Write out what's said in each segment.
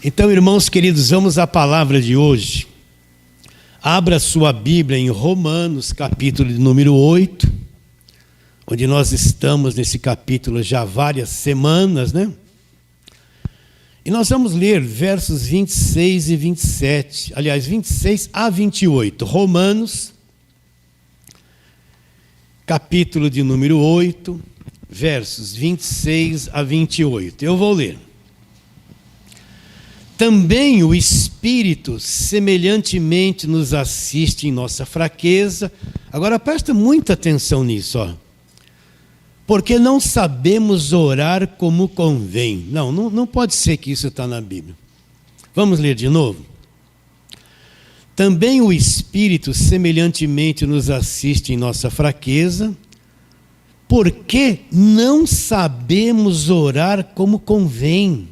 Então, irmãos queridos, vamos à palavra de hoje. Abra sua Bíblia em Romanos, capítulo de número 8, onde nós estamos nesse capítulo já há várias semanas, né? E nós vamos ler versos 26 e 27, aliás, 26 a 28. Romanos, capítulo de número 8, versos 26 a 28. Eu vou ler. Também o Espírito semelhantemente nos assiste em nossa fraqueza. Agora presta muita atenção nisso, ó. Porque não sabemos orar como convém. Não pode ser que isso está na Bíblia. Vamos ler de novo? Também o Espírito semelhantemente nos assiste em nossa fraqueza, porque não sabemos orar como convém.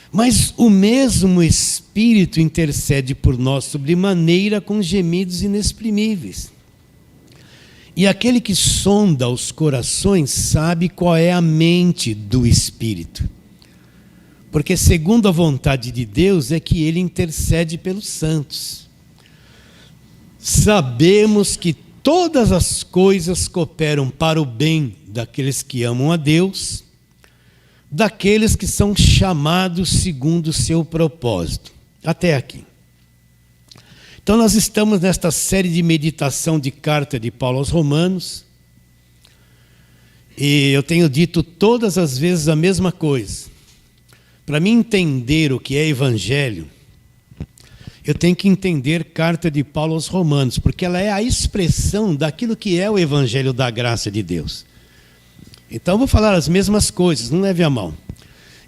Mas o mesmo Espírito intercede por nós sobremaneira com gemidos inexprimíveis. E aquele que sonda os corações sabe qual é a mente do Espírito. Porque segundo a vontade de Deus é que ele intercede pelos santos. Sabemos que todas as coisas cooperam para o bem daqueles que amam a Deus, daqueles que são chamados segundo o seu propósito. Até aqui. Então nós estamos nesta série de meditação de carta de Paulo aos Romanos. E eu tenho dito todas as vezes a mesma coisa. Para mim entender o que é evangelho, eu tenho que entender carta de Paulo aos Romanos, porque ela é a expressão daquilo que é o evangelho da graça de Deus. Então eu vou falar as mesmas coisas, não leve a mal.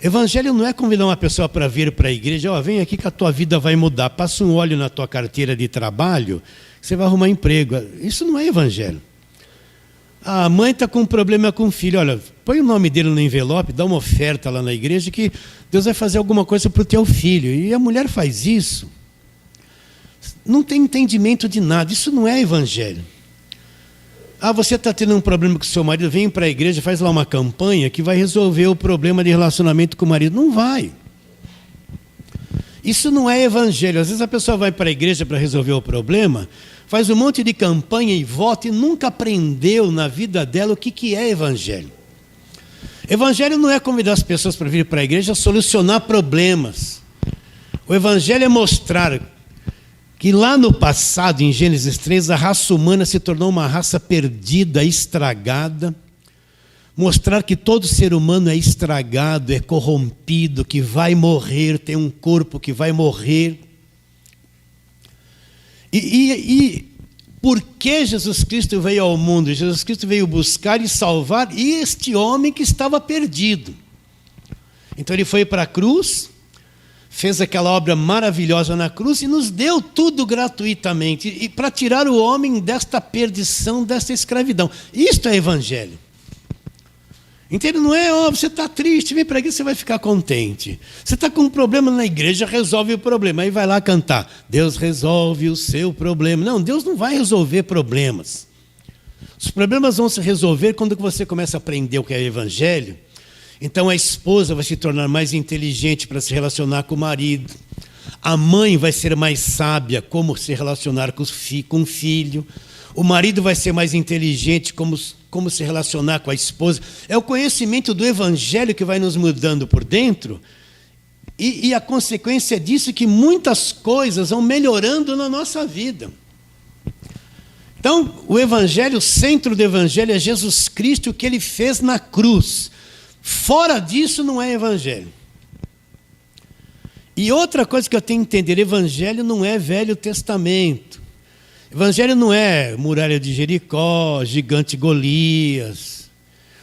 Evangelho não é convidar uma pessoa para vir para a igreja, ó, vem aqui que a tua vida vai mudar, passa um óleo na tua carteira de trabalho, você vai arrumar emprego. Isso não é evangelho. A mãe está com um problema com o filho, olha, põe o nome dele no envelope, dá uma oferta lá na igreja que Deus vai fazer alguma coisa para o teu filho. E a mulher faz isso. Não tem entendimento de nada, isso não é evangelho. Ah, você está tendo um problema com o seu marido, vem para a igreja, faz lá uma campanha que vai resolver o problema de relacionamento com o marido. Não vai. Isso não é evangelho. Às vezes a pessoa vai para a igreja para resolver o problema, faz um monte de campanha e vota e nunca aprendeu na vida dela o que é evangelho. Evangelho não é convidar as pessoas para vir para a igreja a solucionar problemas. O evangelho é mostrar que lá no passado, em Gênesis 3, a raça humana se tornou uma raça perdida, estragada. Mostrar que todo ser humano é estragado, é corrompido, que vai morrer, tem um corpo que vai morrer. E por que Jesus Cristo veio ao mundo? Jesus Cristo veio buscar e salvar este homem que estava perdido. Então ele foi para a cruz, fez aquela obra maravilhosa na cruz e nos deu tudo gratuitamente, e para tirar o homem desta perdição, desta escravidão. Isto é evangelho. Entende? Não é, ó, você está triste, vem para a igreja, você vai ficar contente. Você está com um problema na igreja, resolve o problema. Aí vai lá cantar, Deus resolve o seu problema. Não, Deus não vai resolver problemas. Os problemas vão se resolver quando você começa a aprender o que é evangelho. Então a esposa vai se tornar mais inteligente para se relacionar com o marido. A mãe vai ser mais sábia como se relacionar com o filho. O marido vai ser mais inteligente como se relacionar com a esposa. É o conhecimento do evangelho que vai nos mudando por dentro. E a consequência disso é que muitas coisas vão melhorando na nossa vida. Então, o evangelho, o centro do evangelho é Jesus Cristo, o que ele fez na cruz. Fora disso não é evangelho. E outra coisa que eu tenho que entender, evangelho não é Velho Testamento. Evangelho não é muralha de Jericó, gigante Golias,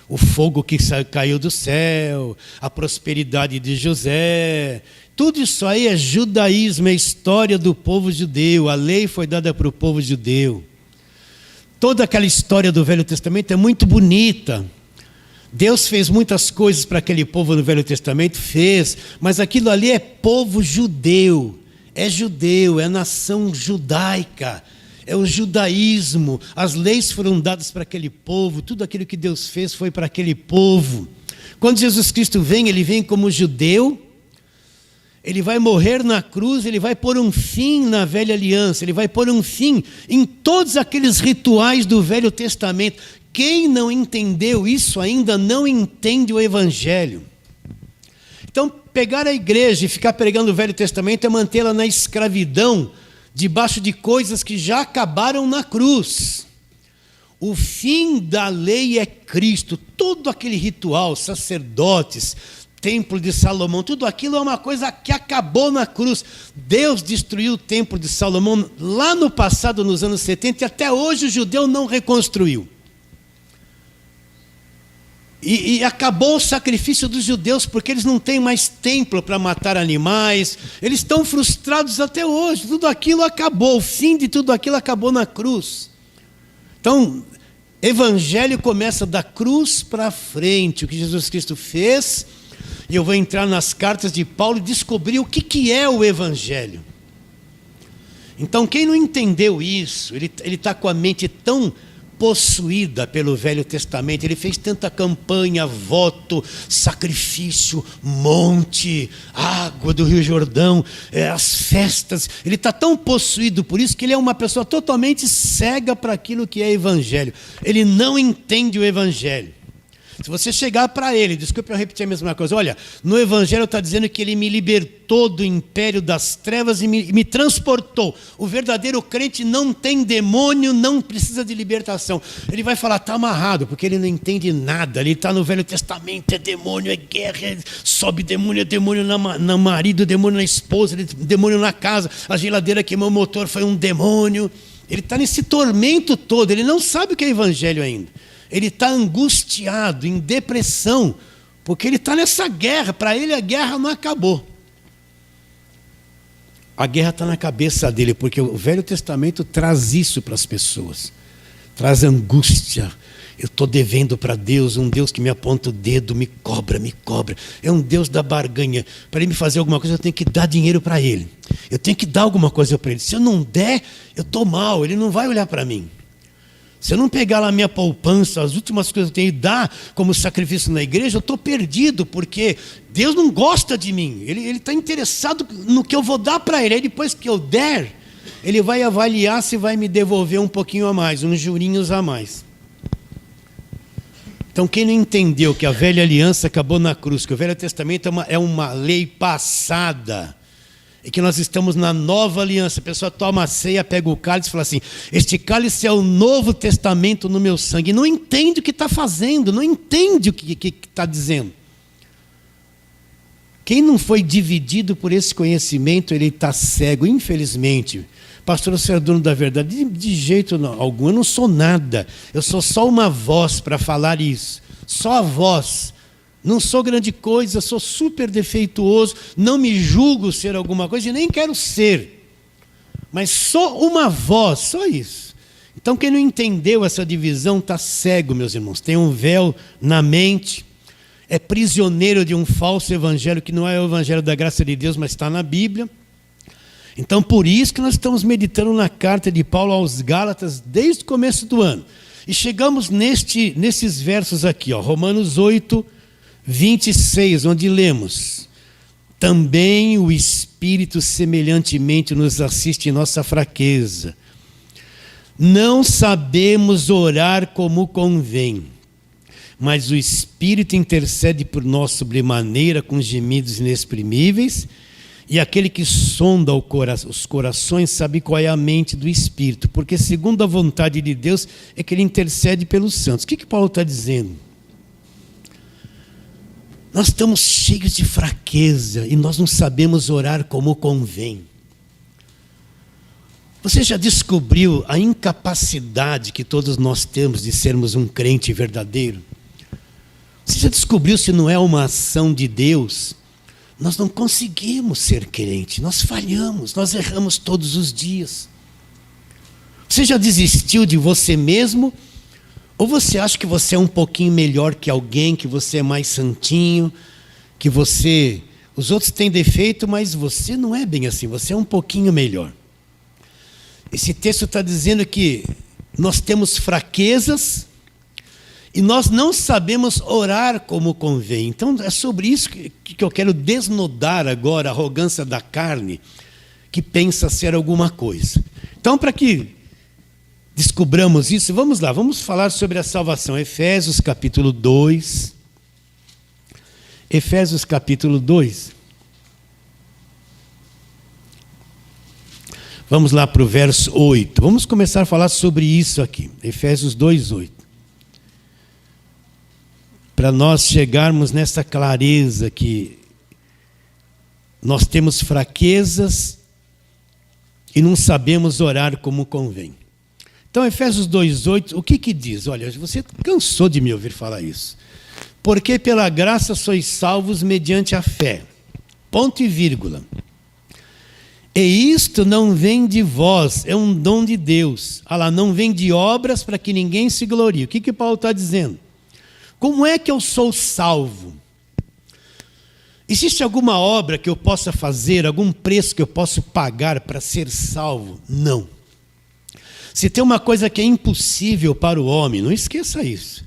o fogo que caiu do céu, a prosperidade de José. Tudo isso aí é judaísmo, é história do povo judeu. A lei foi dada para o povo judeu. Toda aquela história do Velho Testamento é muito bonita. Deus fez muitas coisas para aquele povo no Velho Testamento, fez, mas aquilo ali é povo judeu, é nação judaica, é o judaísmo. As leis foram dadas para aquele povo, tudo aquilo que Deus fez foi para aquele povo. Quando Jesus Cristo vem, ele vem como judeu, ele vai morrer na cruz, ele vai pôr um fim na velha aliança, ele vai pôr um fim em todos aqueles rituais do Velho Testamento. Quem não entendeu isso ainda não entende o Evangelho. Então, pegar a igreja e ficar pregando o Velho Testamento é mantê-la na escravidão, debaixo de coisas que já acabaram na cruz. O fim da lei é Cristo. Todo aquele ritual, sacerdotes, templo de Salomão, tudo aquilo é uma coisa que acabou na cruz. Deus destruiu o templo de Salomão lá no passado, nos anos 70, e até hoje o judeu não reconstruiu. E acabou o sacrifício dos judeus, porque eles não têm mais templo para matar animais, eles estão frustrados até hoje, tudo aquilo acabou, o fim de tudo aquilo acabou na cruz. Então, evangelho começa da cruz para frente, o que Jesus Cristo fez, e eu vou entrar nas cartas de Paulo e descobrir o que é o evangelho. Então, quem não entendeu isso, ele está com a mente tão possuída pelo Velho Testamento, ele fez tanta campanha, voto, sacrifício, monte, água do Rio Jordão, as festas, ele está tão possuído por isso que ele é uma pessoa totalmente cega para aquilo que é evangelho. Ele não entende o evangelho. Se você chegar para ele, desculpe eu repetir a mesma coisa, olha, no evangelho está dizendo que ele me libertou do império das trevas e me transportou. O verdadeiro crente não tem demônio, não precisa de libertação. Ele vai falar, está amarrado, porque ele não entende nada. Ele está no Velho Testamento, é demônio, é guerra, sobe demônio, é demônio no marido, demônio na esposa, demônio na casa, a geladeira queimou o motor, foi um demônio. Ele está nesse tormento todo, ele não sabe o que é evangelho ainda. Ele está angustiado, em depressão, porque ele está nessa guerra. Para ele a guerra não acabou. A guerra está na cabeça dele, porque o Velho Testamento traz isso para as pessoas. Traz angústia. Eu estou devendo para Deus, um Deus que me aponta o dedo, me cobra, me cobra. É um Deus da barganha. Para ele me fazer alguma coisa, eu tenho que dar dinheiro para ele. Eu tenho que dar alguma coisa para ele. Se eu não der, eu estou mal, ele não vai olhar para mim. Se eu não pegar lá a minha poupança, as últimas coisas que eu tenho e dar como sacrifício na igreja, eu estou perdido, porque Deus não gosta de mim. Ele está interessado no que eu vou dar para ele. Aí depois que eu der, ele vai avaliar se vai me devolver um pouquinho a mais, uns jurinhos a mais. Então quem não entendeu que a velha aliança acabou na cruz, que o Velho Testamento é uma lei passada, e que nós estamos na nova aliança. A pessoa toma a ceia, pega o cálice e fala assim, este cálice é o novo testamento no meu sangue. Não entende o que está fazendo, não entende o que está dizendo. Quem não foi dividido por esse conhecimento, ele está cego, infelizmente. Pastor, você é dono da verdade? De jeito algum, eu não sou nada. Eu sou só uma voz para falar isso. Só a voz. Não sou grande coisa, sou super defeituoso, não me julgo ser alguma coisa e nem quero ser. Mas sou uma voz, só isso. Então quem não entendeu essa divisão está cego, meus irmãos. Tem um véu na mente, é prisioneiro de um falso evangelho, que não é o evangelho da graça de Deus, mas está na Bíblia. Então por isso que nós estamos meditando na carta de Paulo aos Gálatas desde o começo do ano. E chegamos nesses versos aqui, Romanos 8, 26, onde lemos, também o Espírito semelhantemente nos assiste em nossa fraqueza. Não sabemos orar como convém, mas o Espírito intercede por nós sobremaneira com gemidos inexprimíveis, e aquele que sonda os corações sabe qual é a mente do Espírito, porque segundo a vontade de Deus é que ele intercede pelos santos. O que Paulo está dizendo? Nós estamos cheios de fraqueza e nós não sabemos orar como convém. Você já descobriu a incapacidade que todos nós temos de sermos um crente verdadeiro? Você já descobriu se não é uma ação de Deus? Nós não conseguimos ser crente, nós falhamos, nós erramos todos os dias. Você já desistiu de você mesmo? Ou você acha que você é um pouquinho melhor que alguém, que você é mais santinho, que você... Os outros têm defeito, mas você não é bem assim, você é um pouquinho melhor. Esse texto está dizendo que nós temos fraquezas E nós não sabemos orar como convém. Então, é sobre isso que eu quero desnudar agora a arrogância da carne, que pensa ser alguma coisa. Então, para que descubramos isso, vamos lá, vamos falar sobre a salvação. Efésios capítulo 2. Efésios capítulo 2. Vamos lá para o verso 8. Vamos começar a falar sobre isso aqui. Efésios 2, 8. Para nós chegarmos nessa clareza que nós temos fraquezas e não sabemos orar como convém. Então, Efésios 2,8, o que diz? Olha, você cansou de me ouvir falar isso. Porque pela graça sois salvos mediante a fé. Ponto e vírgula. E isto não vem de vós, é um dom de Deus. Ah lá, não vem de obras para que ninguém se glorie. O que Paulo está dizendo? Como é que eu sou salvo? Existe alguma obra que eu possa fazer, algum preço que eu possa pagar para ser salvo? Não. Se tem uma coisa que é impossível para o homem, não esqueça isso,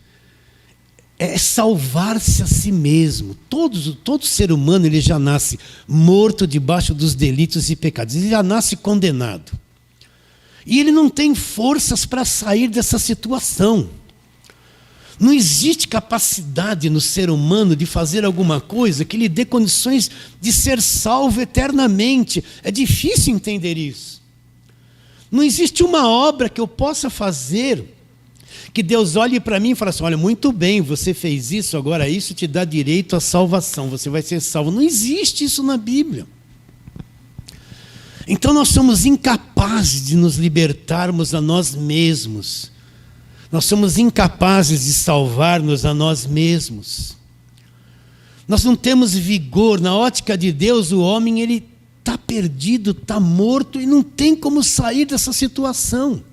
é salvar-se a si mesmo. Todo ser humano ele já nasce morto debaixo dos delitos e pecados, ele já nasce condenado. E ele não tem forças para sair dessa situação. Não existe capacidade no ser humano de fazer alguma coisa que lhe dê condições de ser salvo eternamente. É difícil entender isso. Não existe uma obra que eu possa fazer que Deus olhe para mim e fale assim, olha, muito bem, você fez isso, agora isso te dá direito à salvação, você vai ser salvo. Não existe isso na Bíblia. Então nós somos incapazes de nos libertarmos a nós mesmos. Nós somos incapazes de salvar-nos a nós mesmos. Nós não temos vigor. Na ótica de Deus, o homem ele está perdido, está morto e não tem como sair dessa situação.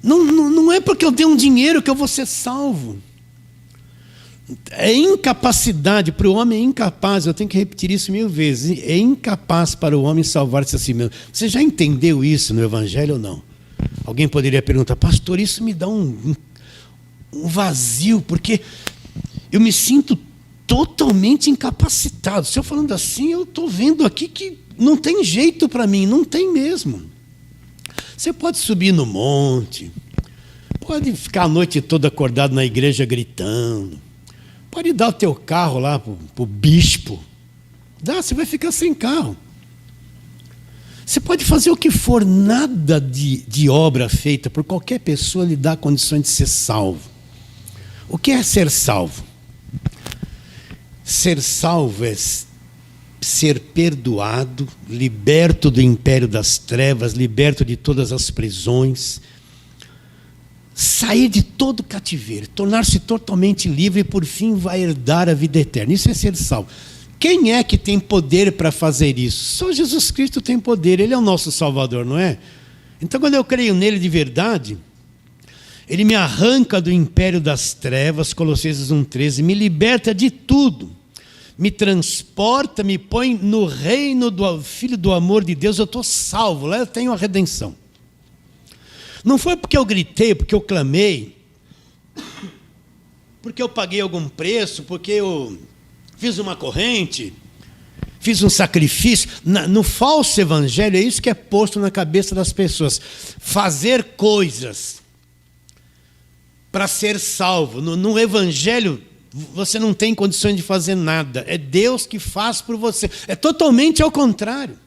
Não é porque eu dei um dinheiro que eu vou ser salvo. É incapacidade, para o homem é incapaz, eu tenho que repetir isso 1000 vezes, é incapaz para o homem salvar-se a si mesmo. Você já entendeu isso no Evangelho ou não? Alguém poderia perguntar, pastor, isso me dá um vazio, porque eu me sinto totalmente incapacitado. Se eu falando assim, eu estou vendo aqui que não tem jeito para mim, não tem mesmo. Você pode subir no monte, pode ficar a noite toda acordado na igreja gritando, pode dar o teu carro lá para o bispo, você vai ficar sem carro. Você pode fazer o que for, nada de obra feita por qualquer pessoa lhe dá condições de ser salvo. O que é ser salvo? Ser salvo é ser perdoado, liberto do império das trevas, liberto de todas as prisões, sair de todo cativeiro, tornar-se totalmente livre e por fim vai herdar a vida eterna. Isso é ser salvo. Quem é que tem poder para fazer isso? Só Jesus Cristo tem poder, Ele é o nosso Salvador, não é? Então quando eu creio nele de verdade, Ele me arranca do império das trevas, Colossenses 1,13, me liberta de tudo, me transporta, me põe no reino do Filho do amor de Deus, eu estou salvo, lá eu tenho a redenção. Não foi porque eu gritei, porque eu clamei, porque eu paguei algum preço, porque eu fiz uma corrente, fiz um sacrifício. No falso evangelho é isso que é posto na cabeça das pessoas. Fazer coisas para ser salvo. No evangelho você não tem condições de fazer nada. É Deus que faz por você. É totalmente ao contrário.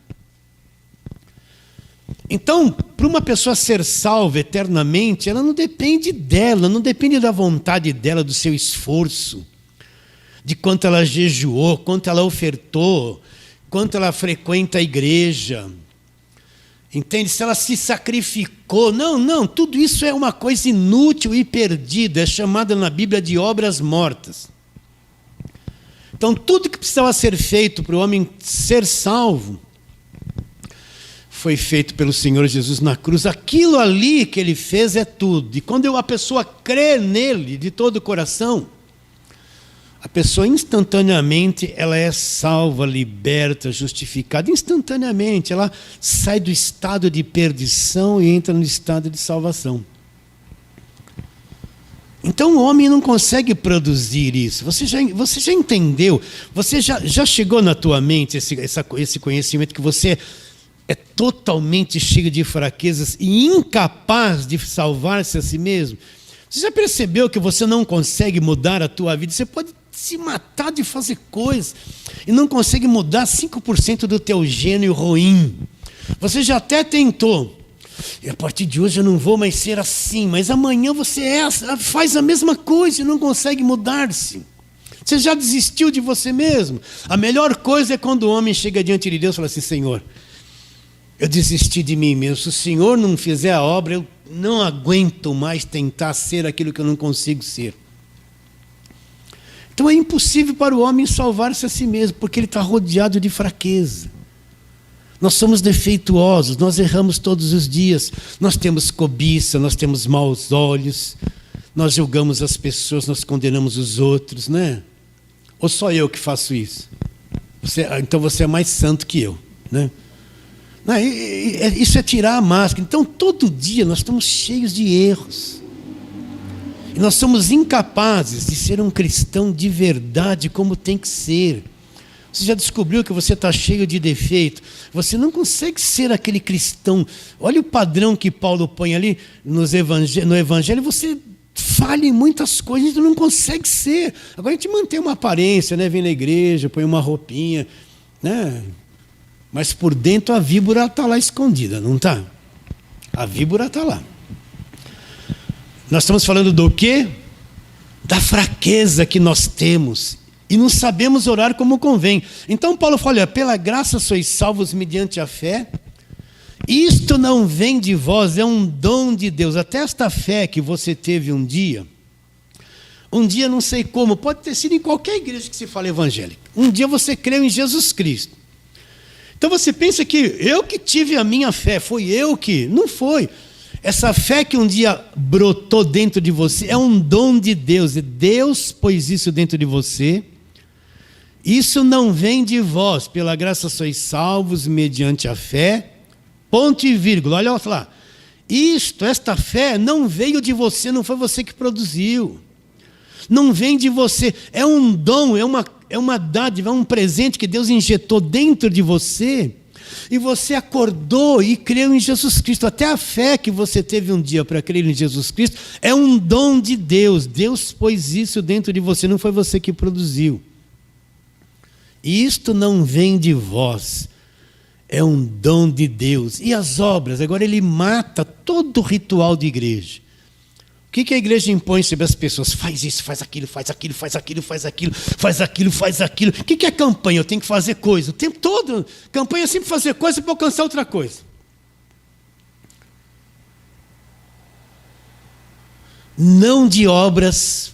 Então, para uma pessoa ser salva eternamente, ela não depende dela, não depende da vontade dela, do seu esforço, de quanto ela jejuou, quanto ela ofertou, quanto ela frequenta a igreja. Entende? Se ela se sacrificou. Não, tudo isso é uma coisa inútil e perdida, é chamada na Bíblia de obras mortas. Então, tudo que precisava ser feito para o homem ser salvo, foi feito pelo Senhor Jesus na cruz. Aquilo ali que Ele fez é tudo. E quando a pessoa crê nele de todo o coração, a pessoa instantaneamente ela é salva, liberta, justificada. Instantaneamente ela sai do estado de perdição e entra no estado de salvação. Então o homem não consegue produzir isso. Você já entendeu? Você já chegou na tua mente esse conhecimento que você é totalmente cheio de fraquezas e incapaz de salvar-se a si mesmo? Você já percebeu que você não consegue mudar a tua vida? Você pode se matar de fazer coisas e não consegue mudar 5% do teu gênio ruim. Você já até tentou. E a partir de hoje eu não vou mais ser assim, mas amanhã você faz a mesma coisa e não consegue mudar-se. Você já desistiu de você mesmo. A melhor coisa é quando o homem chega diante de Deus e fala assim: Senhor, eu desisti de mim mesmo. Se o Senhor não fizer a obra, eu não aguento mais tentar ser aquilo que eu não consigo ser. Então é impossível para o homem salvar-se a si mesmo, porque ele está rodeado de fraqueza. Nós somos defeituosos, nós erramos todos os dias. Nós temos cobiça, nós temos maus olhos, nós julgamos as pessoas, nós condenamos os outros, né? Ou só eu que faço isso? Então você é mais santo que eu, né? Não, isso é tirar a máscara. Então todo dia nós estamos cheios de erros. E nós somos incapazes de ser um cristão de verdade como tem que ser. Você já descobriu que você está cheio de defeito? Você não consegue ser aquele cristão. Olha o padrão que Paulo põe ali no Evangelho. Você falha em muitas coisas, a gente não consegue ser. Agora a gente mantém uma aparência, né? Vem na igreja, põe uma roupinha, né? Mas por dentro a víbora está lá escondida, não está? A víbora está lá. Nós estamos falando do quê? Da fraqueza que nós temos. E não sabemos orar como convém. Então Paulo fala: olha, pela graça sois salvos mediante a fé. Isto não vem de vós, é um dom de Deus. Até esta fé que você teve um dia não sei como, pode ter sido em qualquer igreja que se fala evangélica. Um dia você creu em Jesus Cristo. Então você pensa que eu que tive a minha fé, foi eu que... Não foi. Essa fé que um dia brotou dentro de você é um dom de Deus. E Deus pôs isso dentro de você. Isso não vem de vós, pela graça sois salvos mediante a fé, ponto e vírgula, olha lá. Esta fé não veio de você, não foi você que produziu. Não vem de você, é um dom, é uma dádiva, é um presente que Deus injetou dentro de você, e você acordou e creu em Jesus Cristo. Até a fé que você teve um dia para crer em Jesus Cristo é um dom de Deus. Deus pôs isso dentro de você, não foi você que produziu. Isto não vem de vós, é um dom de Deus. E as obras? Agora ele mata todo o ritual de igreja. O que a igreja impõe sobre as pessoas? Faz isso, faz aquilo, faz aquilo, faz aquilo, faz aquilo, faz aquilo, faz aquilo. O que é campanha? Eu tenho que fazer coisa. O tempo todo, campanha é sempre fazer coisa para alcançar outra coisa. Não de obras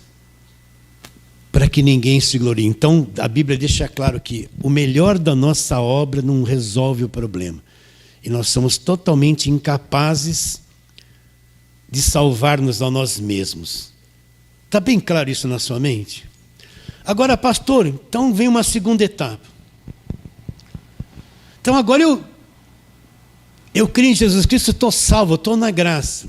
para que ninguém se glorie. Então, a Bíblia deixa claro que o melhor da nossa obra não resolve o problema. E nós somos totalmente incapazes de salvar-nos a nós mesmos. Está bem claro isso na sua mente? Agora, pastor, então vem uma segunda etapa. Então agora eu creio em Jesus Cristo, estou salvo, estou na graça.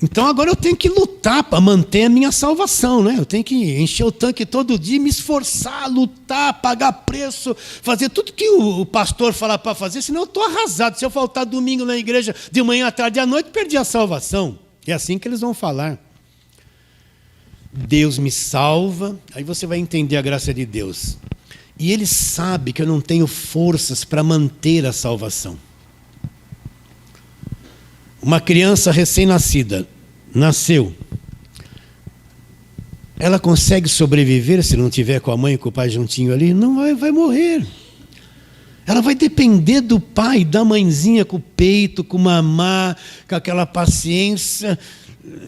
Então agora eu tenho que lutar para manter a minha salvação, né? Eu tenho que encher o tanque todo dia, me esforçar, lutar, pagar preço, fazer tudo que o pastor fala para fazer, senão eu estou arrasado. Se eu faltar domingo na igreja de manhã, à tarde e à noite, perdi a salvação. É assim que eles vão falar. Deus me salva, aí você vai entender a graça de Deus. E Ele sabe que eu não tenho forças para manter a salvação. Uma criança recém-nascida, nasceu. Ela consegue sobreviver se não tiver com a mãe e com o pai juntinho ali? Não vai morrer. Ela vai depender do pai, da mãezinha com o peito, com mamar, com aquela paciência.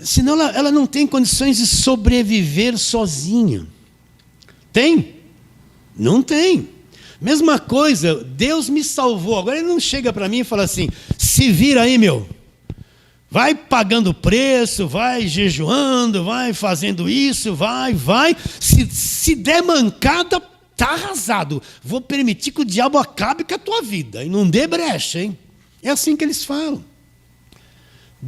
Senão ela não tem condições de sobreviver sozinha. Tem? Não tem. Mesma coisa, Deus me salvou. Agora Ele não chega para mim e fala assim: se vira aí, meu. Vai pagando preço, vai jejuando, vai fazendo isso, vai. Se der mancada, está arrasado. Vou permitir que o diabo acabe com a tua vida. E não dê brecha, hein? É assim que eles falam.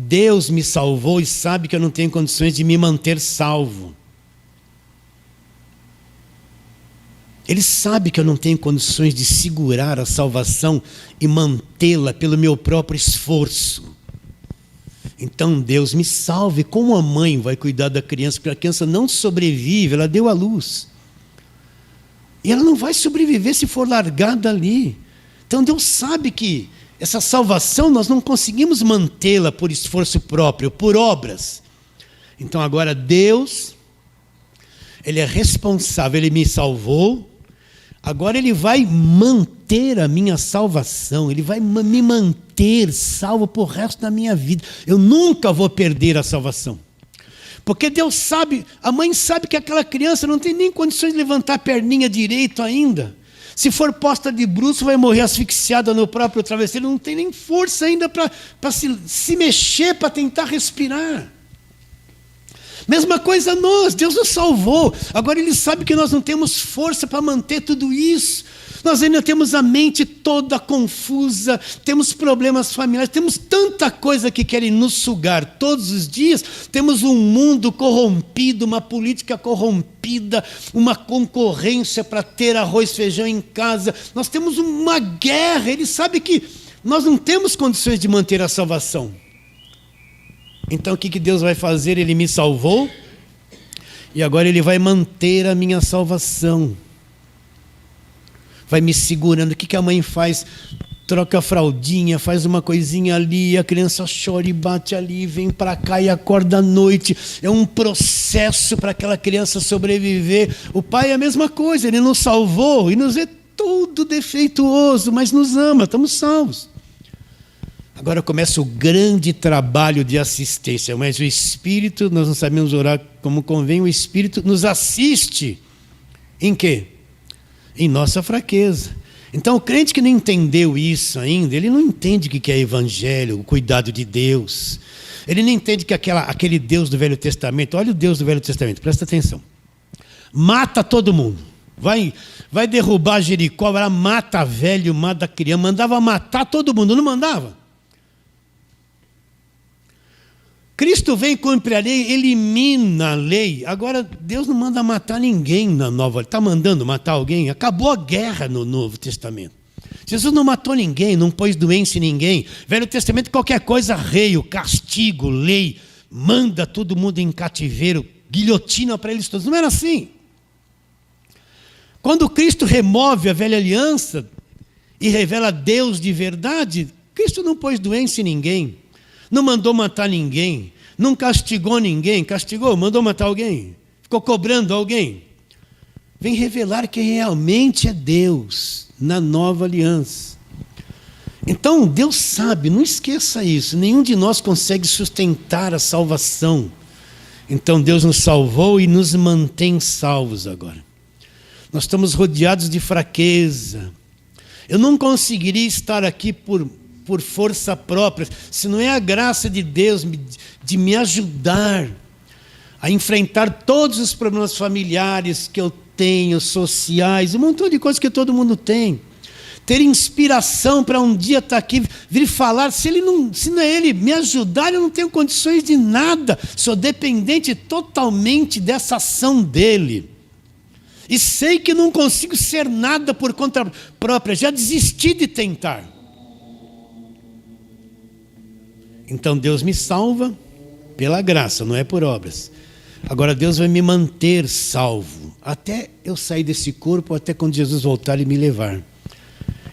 Deus me salvou e sabe que eu não tenho condições de me manter salvo. Ele sabe que eu não tenho condições de segurar a salvação e mantê-la pelo meu próprio esforço. Então Deus me salve. Como a mãe vai cuidar da criança? Porque a criança não sobrevive, ela deu à luz. E ela não vai sobreviver se for largada ali. Então Deus sabe que essa salvação nós não conseguimos mantê-la por esforço próprio, por obras. Então agora Deus, Ele é responsável, Ele me salvou. Agora Ele vai manter a minha salvação, Ele vai me manter salvo por resto da minha vida. Eu nunca vou perder a salvação. Porque Deus sabe, a mãe sabe que aquela criança não tem nem condições de levantar a perninha direito ainda. Se for posta de bruços, vai morrer asfixiada no próprio travesseiro, não tem nem força ainda para se mexer, para tentar respirar. Mesma coisa nós, Deus nos salvou. Agora Ele sabe que nós não temos força para manter tudo isso. Nós ainda temos a mente toda confusa, temos problemas familiares, temos tanta coisa que querem nos sugar todos os dias. Temos um mundo corrompido, uma política corrompida, uma concorrência para ter arroz e feijão em casa. Nós temos uma guerra. Ele sabe que nós não temos condições de manter a salvação. Então o que Deus vai fazer? Ele me salvou e agora Ele vai manter a minha salvação. Vai me segurando. O que a mãe faz? Troca a fraldinha, faz uma coisinha ali, a criança chora e bate ali, vem para cá e acorda à noite. É um processo para aquela criança sobreviver. O pai é a mesma coisa, Ele nos salvou e nos vê todo defeituoso, mas nos ama, estamos salvos. Agora começa o grande trabalho de assistência, mas o Espírito, nós não sabemos orar como convém, o Espírito nos assiste em quê? Em nossa fraqueza. Então o crente que não entendeu isso ainda, ele não entende o que é evangelho, o cuidado de Deus. Ele não entende que aquele Deus do Velho Testamento, olha o Deus do Velho Testamento, presta atenção. Mata todo mundo. Vai derrubar Jericó, ela mata velho, mata criança, mandava matar todo mundo, não mandava? Cristo vem, cumpre a lei, elimina a lei. Agora, Deus não manda matar ninguém na nova. Ele está mandando matar alguém? Acabou a guerra no Novo Testamento. Jesus não matou ninguém, não pôs doença em ninguém. Velho Testamento, qualquer coisa, rei, castigo, lei, manda todo mundo em cativeiro, guilhotina para eles todos. Não era assim. Quando Cristo remove a velha aliança e revela Deus de verdade, Cristo não pôs doença em ninguém. Não mandou matar ninguém, não castigou ninguém. Castigou? Mandou matar alguém? Ficou cobrando alguém? Vem revelar que realmente é Deus na nova aliança. Então Deus sabe, não esqueça isso, nenhum de nós consegue sustentar a salvação. Então Deus nos salvou e nos mantém salvos agora. Nós estamos rodeados de fraqueza. Eu não conseguiria estar aqui por força própria, se não é a graça de Deus de me ajudar a enfrentar todos os problemas familiares que eu tenho, sociais, um montão de coisas que todo mundo tem. Ter inspiração para um dia estar aqui, vir falar, se não é Ele me ajudar, eu não tenho condições de nada, sou dependente totalmente dessa ação dEle. E sei que não consigo ser nada por conta própria, já desisti de tentar. Então Deus me salva pela graça, não é por obras. Agora Deus vai me manter salvo, até eu sair desse corpo, até quando Jesus voltar e me levar.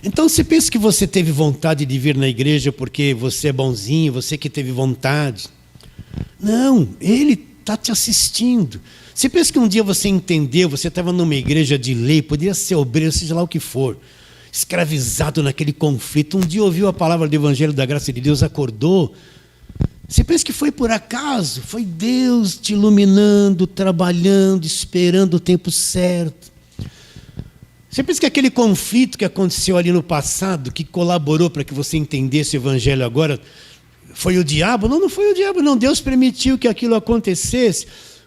Então você pensa que você teve vontade de vir na igreja porque você é bonzinho, você que teve vontade. Não, Ele está te assistindo. Você pensa que um dia você entendeu, você estava numa igreja de lei, podia ser obreiro, seja lá o que for, escravizado naquele conflito, um dia ouviu a palavra do Evangelho da Graça de Deus, acordou. Você pensa que foi por acaso? Foi Deus te iluminando, trabalhando, esperando o tempo certo. Você pensa que aquele conflito que aconteceu ali no passado, que colaborou para que você entendesse o Evangelho agora, foi o diabo? Não, não foi o diabo, não. Deus permitiu que aquilo acontecesse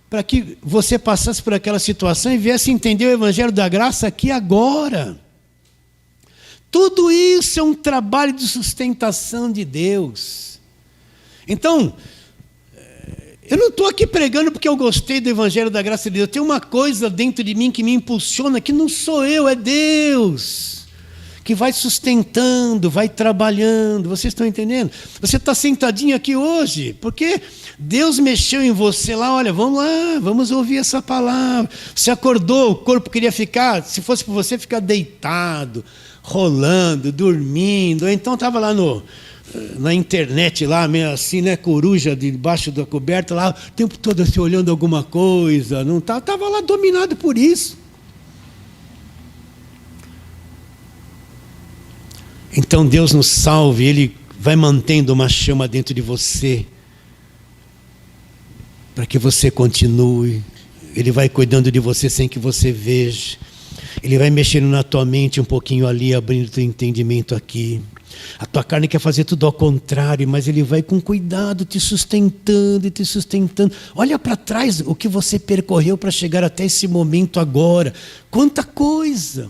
para que você passasse por aquela situação e viesse entender o Evangelho da Graça aqui agora. Tudo isso é um trabalho de sustentação de Deus. Então, eu não estou aqui pregando porque eu gostei do Evangelho da Graça de Deus. Tem uma coisa dentro de mim que me impulsiona, que não sou eu, é Deus, que vai sustentando, vai trabalhando. Vocês estão entendendo? Você está sentadinho aqui hoje, porque Deus mexeu em você lá, olha, vamos lá, vamos ouvir essa palavra. Você acordou, o corpo queria ficar, se fosse por você, ficar deitado, rolando, dormindo. Ou então estava lá na internet, lá, meio assim, né, coruja debaixo da coberta, lá, o tempo todo assim, olhando alguma coisa. Não estava lá dominado por isso. Então Deus nos salve, Ele vai mantendo uma chama dentro de você, para que você continue. Ele vai cuidando de você sem que você veja. Ele vai mexendo na tua mente um pouquinho ali, abrindo o teu entendimento aqui. A tua carne quer fazer tudo ao contrário, mas Ele vai com cuidado te sustentando e te sustentando. Olha para trás o que você percorreu para chegar até esse momento agora. Quanta coisa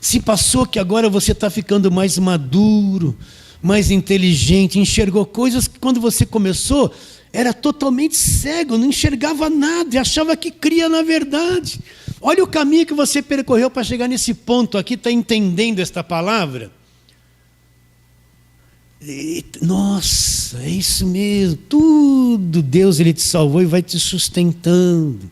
se passou, que agora você está ficando mais maduro, mais inteligente, enxergou coisas que quando você começou era totalmente cego, não enxergava nada e achava que cria na verdade. Olha o caminho que você percorreu para chegar nesse ponto aqui, está entendendo esta palavra? E, nossa, é isso mesmo, tudo Deus Ele te salvou e vai te sustentando,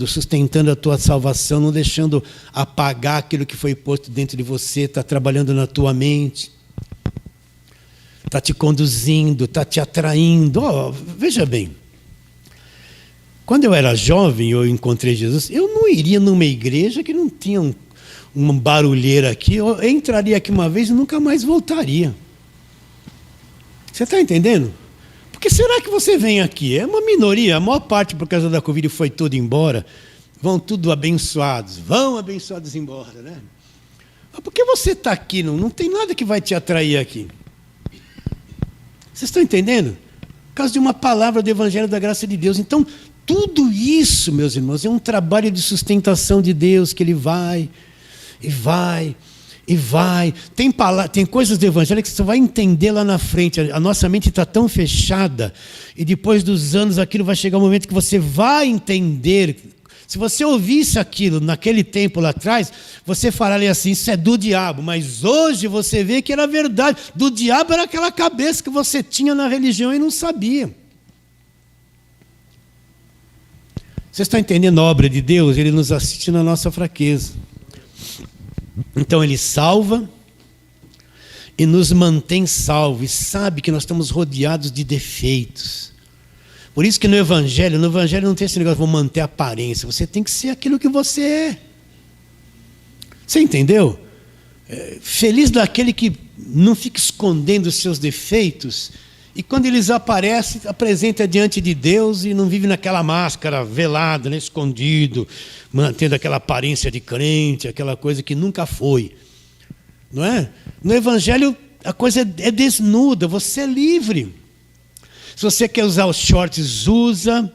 sustentando a tua salvação, não deixando apagar aquilo que foi posto dentro de você, está trabalhando na tua mente, está te conduzindo, está te atraindo. Veja bem, quando eu era jovem, eu encontrei Jesus, eu não iria numa igreja que não tinha uma barulheira aqui, eu entraria aqui uma vez e nunca mais voltaria. Você está entendendo? Porque será que você vem aqui? É uma minoria, a maior parte por causa da Covid foi toda embora, vão tudo abençoados, vão abençoados embora, né? Mas por que você está aqui? Não tem nada que vai te atrair aqui. Vocês estão entendendo? Por causa de uma palavra do Evangelho da Graça de Deus. Então, tudo isso, meus irmãos, é um trabalho de sustentação de Deus, que Ele vai, e vai, e vai. Tem coisas do Evangelho que você vai entender lá na frente. A nossa mente está tão fechada, e depois dos anos aquilo vai chegar um momento que você vai entender. Se você ouvisse aquilo naquele tempo lá atrás, você falaria assim, isso é do diabo. Mas hoje você vê que era verdade. Do diabo era aquela cabeça que você tinha na religião e não sabia. Vocês estão entendendo a obra de Deus? Ele nos assiste na nossa fraqueza. Então Ele salva e nos mantém salvos. E sabe que nós estamos rodeados de defeitos. Por isso que no Evangelho não tem esse negócio, vou manter a aparência. Você tem que ser aquilo que você é. Você entendeu? Feliz daquele que não fica escondendo os seus defeitos, e quando eles aparecem, apresenta diante de Deus e não vive naquela máscara velada, né, escondido, mantendo aquela aparência de crente, aquela coisa que nunca foi. Não é? No Evangelho a coisa é desnuda, você é livre. Se você quer usar os shorts, usa.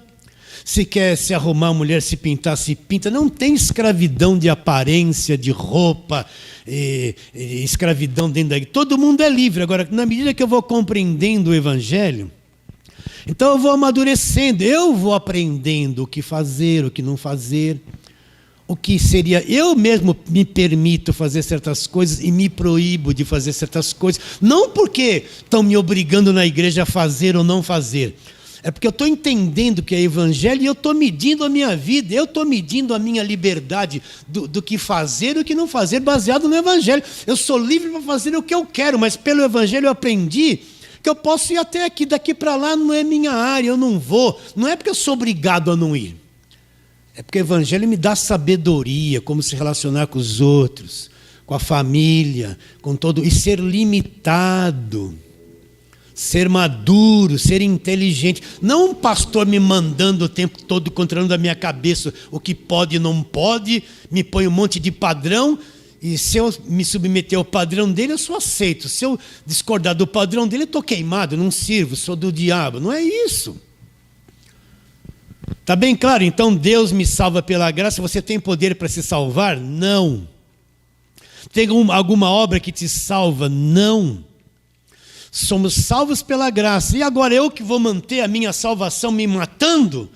Se quer se arrumar, mulher, se pintar, se pinta. Não tem escravidão de aparência, de roupa, escravidão dentro da igreja. Todo mundo é livre. Agora, na medida que eu vou compreendendo o Evangelho, então eu vou amadurecendo, eu vou aprendendo o que fazer, o que não fazer. O que seria, eu mesmo me permito fazer certas coisas e me proíbo de fazer certas coisas, não porque estão me obrigando na igreja a fazer ou não fazer, é porque eu estou entendendo que é Evangelho e eu estou medindo a minha vida, eu estou medindo a minha liberdade do que fazer e o que não fazer, baseado no Evangelho. Eu sou livre para fazer o que eu quero, mas pelo Evangelho eu aprendi que eu posso ir até aqui, daqui para lá não é minha área, eu não vou, não é porque eu sou obrigado a não ir. É porque o Evangelho me dá sabedoria, como se relacionar com os outros, com a família, com todo, e ser limitado, ser maduro, ser inteligente. Não um pastor me mandando o tempo todo, controlando a minha cabeça o que pode e não pode, me põe um monte de padrão, e se eu me submeter ao padrão dele, eu sou aceito. Se eu discordar do padrão dele, eu estou queimado, não sirvo, sou do diabo. Não é isso. Está bem claro? Então Deus me salva pela graça. Você tem poder para se salvar? Não. Tem alguma obra que te salva? Não. Somos salvos pela graça. E agora eu que vou manter a minha salvação me matando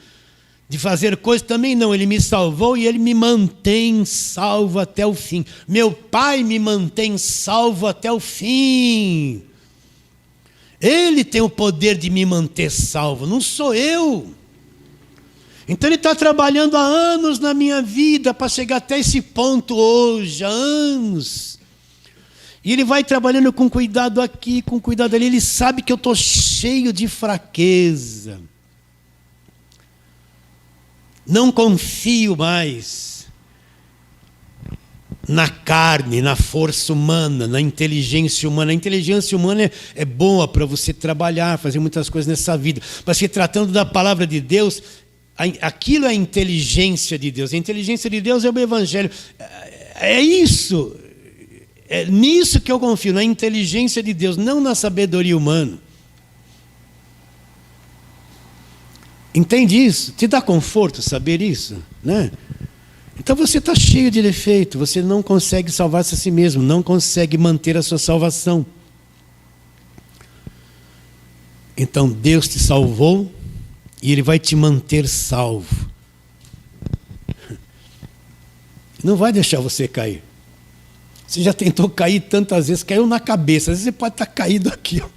de fazer coisas? Também não. Ele me salvou e Ele me mantém salvo até o fim. Meu Pai me mantém salvo até o fim. Ele tem o poder de me manter salvo, não sou eu. Então Ele está trabalhando há anos na minha vida para chegar até esse ponto hoje, há anos. E Ele vai trabalhando com cuidado aqui, com cuidado ali. Ele sabe que eu estou cheio de fraqueza. Não confio mais na carne, na força humana, na inteligência humana. A inteligência humana é boa para você trabalhar, fazer muitas coisas nessa vida. Mas se tratando da palavra de Deus, aquilo é a inteligência de Deus. A inteligência de Deus é o Evangelho. É isso. É nisso que eu confio, na inteligência de Deus, não na sabedoria humana. Entende isso? Te dá conforto saber isso, né? Então você está cheio de defeito, você não consegue salvar-se a si mesmo, não consegue manter a sua salvação. Então Deus te salvou e Ele vai te manter salvo. Não vai deixar você cair. Você já tentou cair tantas vezes, caiu na cabeça, às vezes você pode estar caído aqui, ó.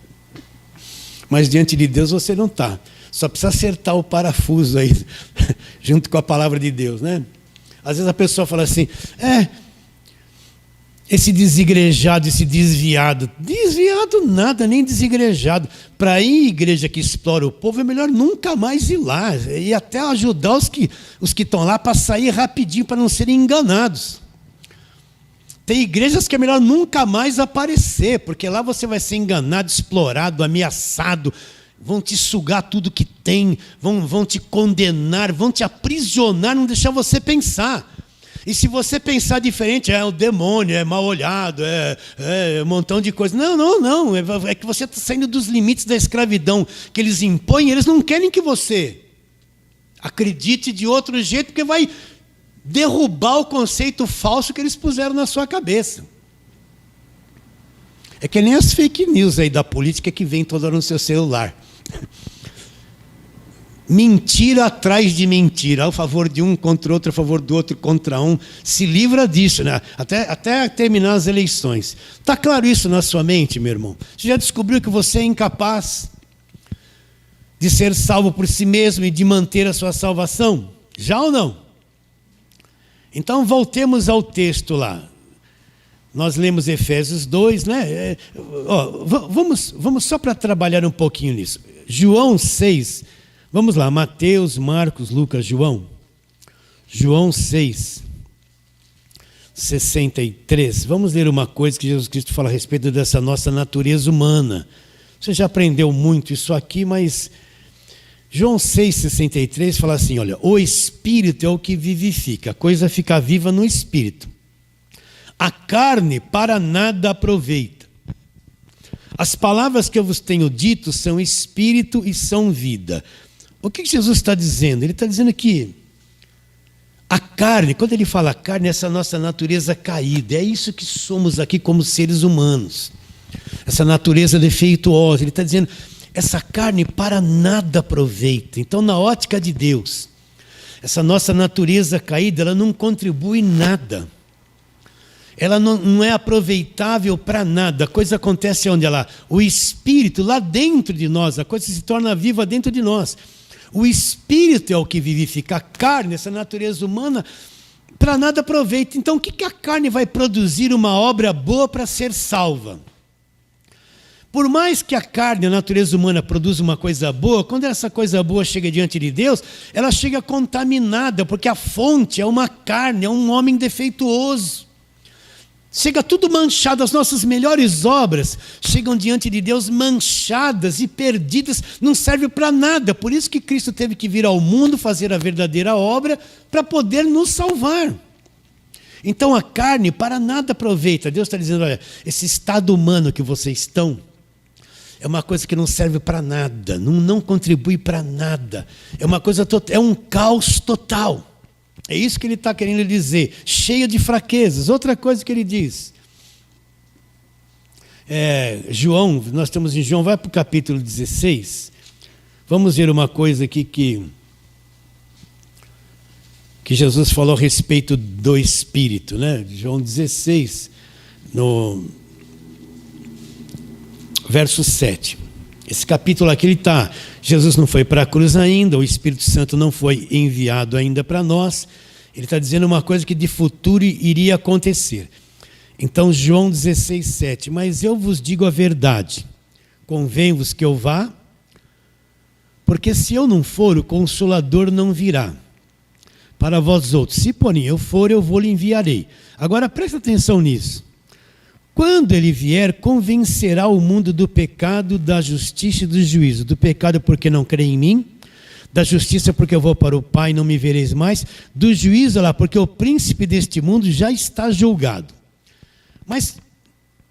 Mas diante de Deus você não está. Só precisa acertar o parafuso aí, junto com a palavra de Deus, né? Às vezes a pessoa fala assim, esse desigrejado, esse desviado. Desviado nada, nem desigrejado. Para ir à igreja que explora o povo, é melhor nunca mais ir lá. E até ajudar os que estão lá para sair rapidinho, para não serem enganados. Tem igrejas que é melhor nunca mais aparecer, porque lá você vai ser enganado, explorado, ameaçado. Vão te sugar tudo que tem, vão te condenar, vão te aprisionar, não deixar você pensar. E se você pensar diferente, é o demônio, é mal olhado, é um montão de coisa. Não. É que você está saindo dos limites da escravidão que eles impõem. Eles não querem que você acredite de outro jeito, porque vai derrubar o conceito falso que eles puseram na sua cabeça. É que nem as fake news aí da política que vem toda hora no seu celular. Mentira atrás de mentira, a favor de um contra o outro, a favor do outro contra um. Se livra disso, né? Até terminar as eleições. Está claro isso na sua mente, meu irmão? Você já descobriu que você é incapaz de ser salvo por si mesmo e de manter a sua salvação? Já ou não? Então voltemos ao texto lá. Nós lemos Efésios 2, né? Vamos só para trabalhar um pouquinho nisso. João 6, vamos lá, Mateus, Marcos, Lucas, João. João 6, 63. Vamos ler uma coisa que Jesus Cristo fala a respeito dessa nossa natureza humana. Você já aprendeu muito isso aqui, mas João 6, 63 fala assim, olha, o Espírito é o que vivifica, a coisa fica viva no Espírito. A carne para nada aproveita. As palavras que eu vos tenho dito são espírito e são vida. O que Jesus está dizendo? Ele está dizendo que a carne, quando ele fala carne, é essa nossa natureza caída. É isso que somos aqui como seres humanos. Essa natureza defeituosa. Ele está dizendo, essa carne para nada aproveita. Então, na ótica de Deus, essa nossa natureza caída, ela não contribui nada. Ela não é aproveitável para nada. A coisa acontece onde? O Espírito, lá dentro de nós, a coisa se torna viva dentro de nós. O Espírito é o que vivifica. A carne, essa natureza humana, para nada aproveita. Então, o que a carne vai produzir uma obra boa para ser salva? Por mais que a carne, a natureza humana, produza uma coisa boa, quando essa coisa boa chega diante de Deus, ela chega contaminada, porque a fonte é uma carne, é um homem defeituoso. Chega tudo manchado, as nossas melhores obras chegam diante de Deus manchadas e perdidas, não serve para nada. Por isso que Cristo teve que vir ao mundo fazer a verdadeira obra para poder nos salvar. Então a carne para nada aproveita. Deus está dizendo, olha, esse estado humano que vocês estão é uma coisa que não serve para nada, não contribui para nada. É uma coisa é um caos total. É isso que ele está querendo dizer, cheio de fraquezas. Outra coisa que ele diz, João, nós estamos em João, vai para o capítulo 16. Vamos ver uma coisa aqui que Jesus falou a respeito do Espírito, né? João 16, no verso 7. Esse capítulo aqui, Jesus não foi para a cruz ainda, o Espírito Santo não foi enviado ainda para nós. Ele está dizendo uma coisa que de futuro iria acontecer. Então, João 16, 7. Mas eu vos digo a verdade, convém-vos que eu vá, porque se eu não for, o Consolador não virá para vós outros. Se, porém, eu for, eu vou lhe enviarei. Agora, presta atenção nisso. Quando ele vier, convencerá o mundo do pecado, da justiça e do juízo. Do pecado porque não crê em mim, da justiça porque eu vou para o Pai e não me vereis mais, do juízo lá porque o príncipe deste mundo já está julgado. Mas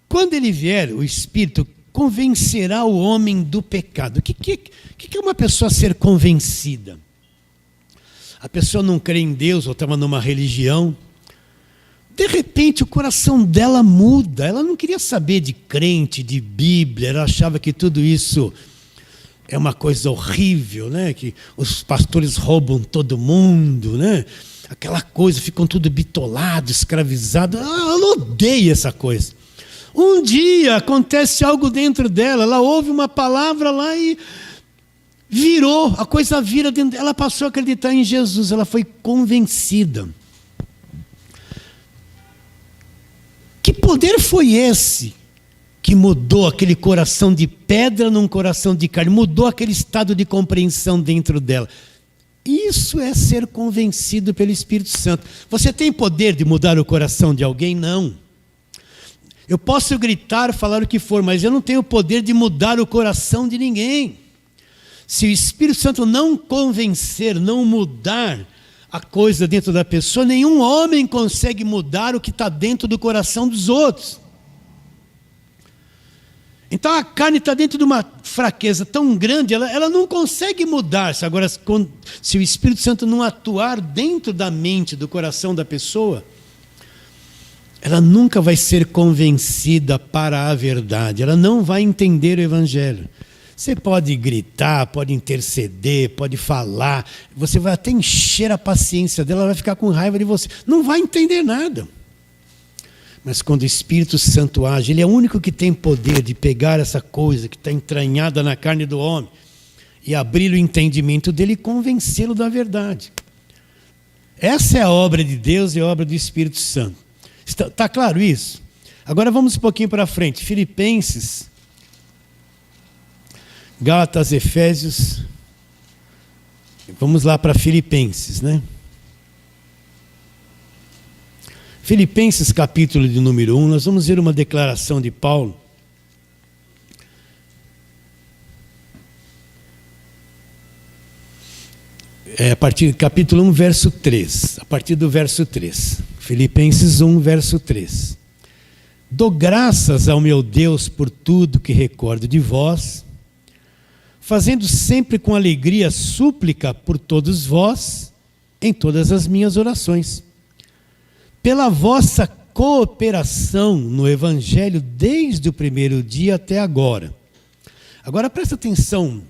quando ele vier, o Espírito convencerá o homem do pecado. O que é uma pessoa ser convencida? A pessoa não crê em Deus ou estava numa religião. De repente o coração dela muda. Ela não queria saber de crente, de Bíblia. Ela achava que tudo isso é uma coisa horrível, né? Que os pastores roubam todo mundo, né? Aquela coisa, ficam tudo bitolado, escravizado. Ela odeia essa coisa. Um dia acontece algo dentro dela. Ela ouve uma palavra lá e virou. A coisa vira dentro dela. Ela passou a acreditar em Jesus. Ela foi convencida. Que poder foi esse que mudou aquele coração de pedra num coração de carne? Mudou aquele estado de compreensão dentro dela. Isso é ser convencido pelo Espírito Santo. Você tem poder de mudar o coração de alguém? Não. Eu posso gritar, falar o que for, mas eu não tenho poder de mudar o coração de ninguém. Se o Espírito Santo não convencer, não mudar a coisa dentro da pessoa, nenhum homem consegue mudar o que está dentro do coração dos outros. Então a carne está dentro de uma fraqueza tão grande, ela não consegue mudar-se. Agora, se o Espírito Santo não atuar dentro da mente, do coração da pessoa, ela nunca vai ser convencida para a verdade, ela não vai entender o Evangelho. Você pode gritar, pode interceder, pode falar, você vai até encher a paciência dela, ela vai ficar com raiva de você. Não vai entender nada. Mas quando o Espírito Santo age, ele é o único que tem poder de pegar essa coisa que está entranhada na carne do homem e abrir o entendimento dele e convencê-lo da verdade. Essa é a obra de Deus e a obra do Espírito Santo. Está claro isso? Agora vamos um pouquinho para frente. Filipenses, Gálatas, Efésios. Vamos lá para Filipenses, né? Filipenses, capítulo de número 1, nós vamos ver uma declaração de Paulo. A partir do capítulo 1, verso 3. A partir do verso 3. Filipenses 1, verso 3. Dou graças ao meu Deus por tudo que recordo de vós, fazendo sempre com alegria súplica por todos vós, em todas as minhas orações, pela vossa cooperação no Evangelho desde o primeiro dia até agora. Agora presta atenção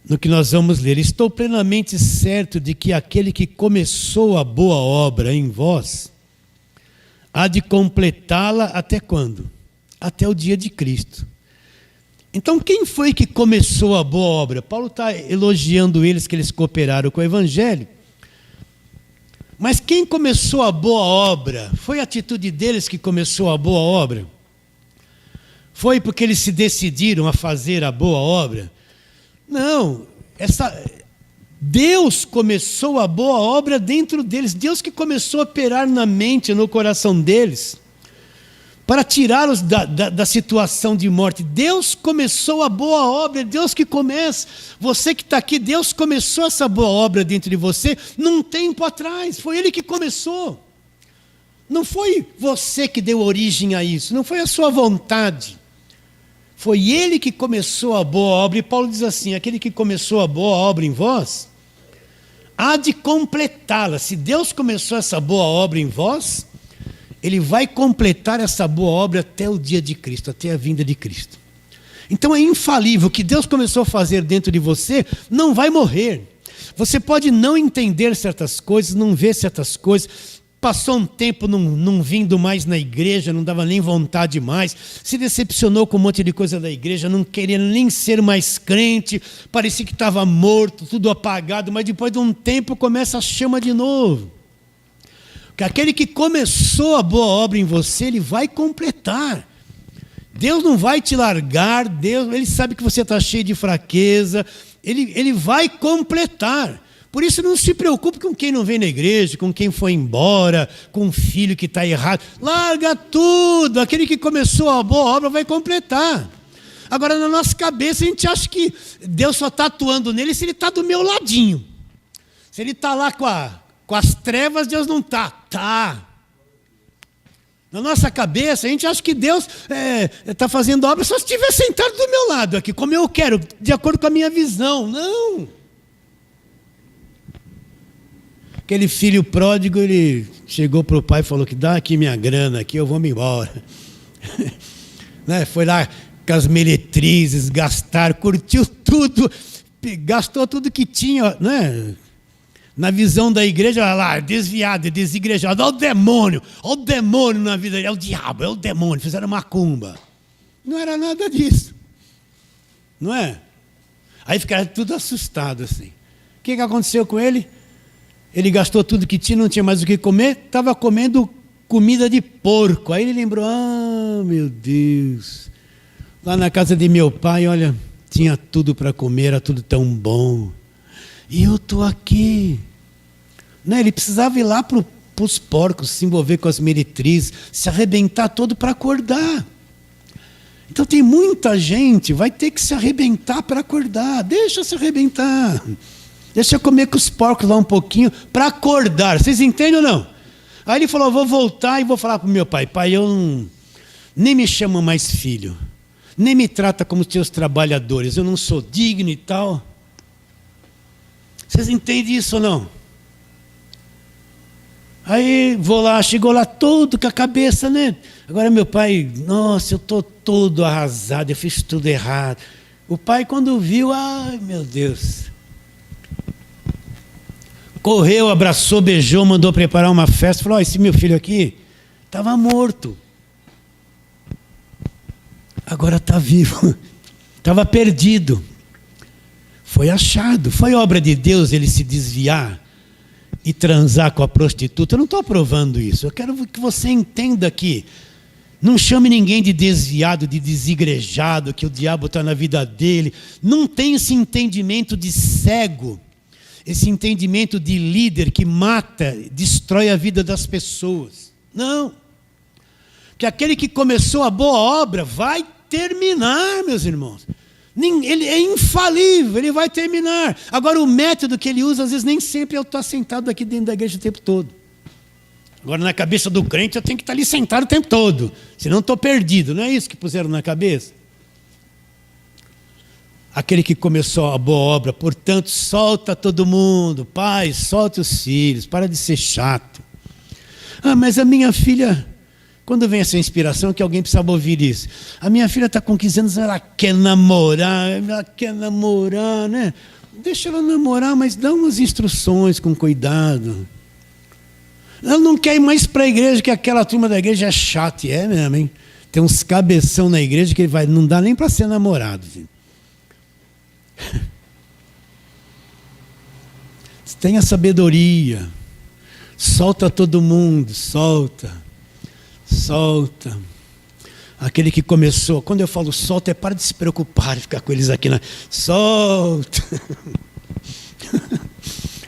no que nós vamos ler. Estou plenamente certo de que aquele que começou a boa obra em vós, há de completá-la até quando? Até o dia de Cristo. Então, quem foi que começou a boa obra? Paulo está elogiando eles, que eles cooperaram com o Evangelho. Mas quem começou a boa obra? Foi a atitude deles que começou a boa obra? Foi porque eles se decidiram a fazer a boa obra? Não. Deus começou a boa obra dentro deles. Deus que começou a operar na mente, no coração deles, para tirá-los da situação de morte. Deus começou a boa obra, Deus que começa. Você que está aqui, Deus começou essa boa obra dentro de você num tempo atrás. Foi Ele que começou. Não foi você que deu origem a isso, não foi a sua vontade. Foi Ele que começou a boa obra. E Paulo diz assim: aquele que começou a boa obra em vós, há de completá-la. Se Deus começou essa boa obra em vós, Ele vai completar essa boa obra até o dia de Cristo, até a vinda de Cristo. Então é infalível. O que Deus começou a fazer dentro de você não vai morrer. Você pode não entender certas coisas, não ver certas coisas. Passou um tempo não vindo mais na igreja, não dava nem vontade mais. Se decepcionou com um monte de coisa da igreja, não queria nem ser mais crente. Parecia que estava morto, tudo apagado. Mas depois de um tempo começa a chama de novo. Porque aquele que começou a boa obra em você, ele vai completar. Deus não vai te largar, Deus, Ele sabe que você está cheio de fraqueza, ele vai completar. Por isso não se preocupe com quem não vem na igreja, com quem foi embora, com um filho que está errado. Larga tudo, aquele que começou a boa obra vai completar. Agora na nossa cabeça a gente acha que Deus só está atuando nele se ele está do meu ladinho. Se ele está lá com as trevas, Deus não está. Está. Na nossa cabeça, a gente acha que Deus está fazendo obra só se estiver sentado do meu lado aqui, como eu quero, de acordo com a minha visão. Não. Aquele filho pródigo, ele chegou para o pai e falou que dá aqui minha grana, aqui eu vou me embora. Né? Foi lá com as meretrizes, curtiu tudo, gastou tudo que tinha, né? Na visão da igreja, olha lá, desviado, desigrejado, olha o demônio na vida dele, é o diabo, é o demônio, fizeram macumba. Não era nada disso, não é? Aí ficaram tudo assustados assim. O que aconteceu com ele? Ele gastou tudo que tinha, não tinha mais o que comer, estava comendo comida de porco. Aí ele lembrou, meu Deus, lá na casa de meu pai, olha, tinha tudo para comer, era tudo tão bom. E eu estou aqui. Não, ele precisava ir lá para os porcos, se envolver com as meretrizes, se arrebentar todo para acordar. Então tem muita gente, vai ter que se arrebentar para acordar. Deixa se arrebentar. Deixa eu comer com os porcos lá um pouquinho para acordar. Vocês entendem ou não? Aí ele falou, vou voltar e vou falar para o meu pai. Pai, nem me chama mais filho. Nem me trata como teus trabalhadores. Eu não sou digno e tal. Vocês entendem isso ou não? Aí vou lá, chegou lá todo com a cabeça, né? Agora meu pai, nossa, eu estou todo arrasado, eu fiz tudo errado. O pai quando viu, ai meu Deus. Correu, abraçou, beijou, mandou preparar uma festa. Falou, esse meu filho aqui estava morto. Agora está vivo. Estava perdido. Foi achado. Foi obra de Deus ele se desviar e transar com a prostituta. Eu não estou aprovando isso. Eu quero que você entenda que não chame ninguém de desviado, de desigrejado, que o diabo está na vida dele. Não tem esse entendimento de cego, esse entendimento de líder que mata, destrói a vida das pessoas. Não. Que aquele que começou a boa obra vai terminar, meus irmãos. Ele é infalível, ele vai terminar. Agora o método que ele usa, às vezes nem sempre eu estou sentado aqui dentro da igreja o tempo todo. Agora na cabeça do crente eu tenho que estar ali sentado o tempo todo, senão estou perdido. Não é isso que puseram na cabeça? Aquele que começou a boa obra, portanto, solta todo mundo. Pai, solta os filhos, para de ser chato. Mas a minha filha... Quando vem essa inspiração, que alguém precisava ouvir isso. A minha filha está com 15 anos, ela quer namorar, né? Deixa ela namorar, mas dá umas instruções com cuidado. Ela não quer ir mais para a igreja, que aquela turma da igreja é chata. E é mesmo, hein? Tem uns cabeção na igreja que não dá nem para ser namorado. Filho. Tenha sabedoria. Solta todo mundo, solta. Solta. Aquele que começou, quando eu falo solta, para de se preocupar de ficar com eles aqui. Solta.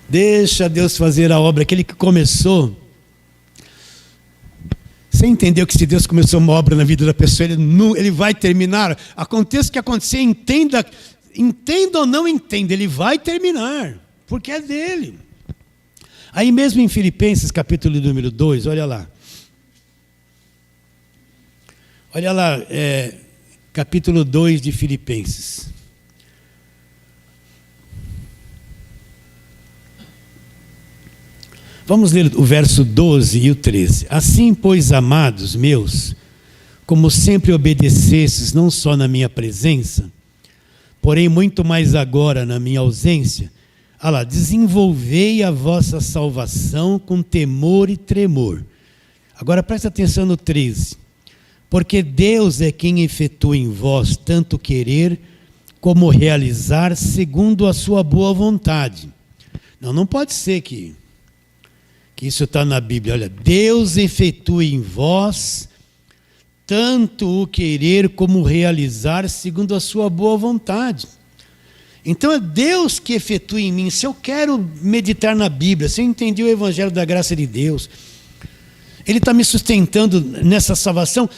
Deixa Deus fazer a obra. Aquele que começou. Você entendeu que se Deus começou uma obra na vida da pessoa, ele vai terminar. Aconteça o que acontecer, entenda ou não entenda, ele vai terminar, porque é dele. Aí mesmo em Filipenses, capítulo número 2, olha lá. Olha lá, capítulo 2 de Filipenses. Vamos ler o verso 12 e o 13. Assim, pois, amados meus, como sempre obedecestes, não só na minha presença, porém muito mais agora na minha ausência, desenvolvei a vossa salvação com temor e tremor. Agora presta atenção no 13. Porque Deus é quem efetua em vós tanto querer como realizar segundo a sua boa vontade. Não pode ser que isso está na Bíblia. Olha, Deus efetua em vós tanto o querer como realizar segundo a sua boa vontade. Então é Deus que efetua em mim. Se eu quero meditar na Bíblia, se eu entendi o Evangelho da graça de Deus, Ele está me sustentando nessa salvação.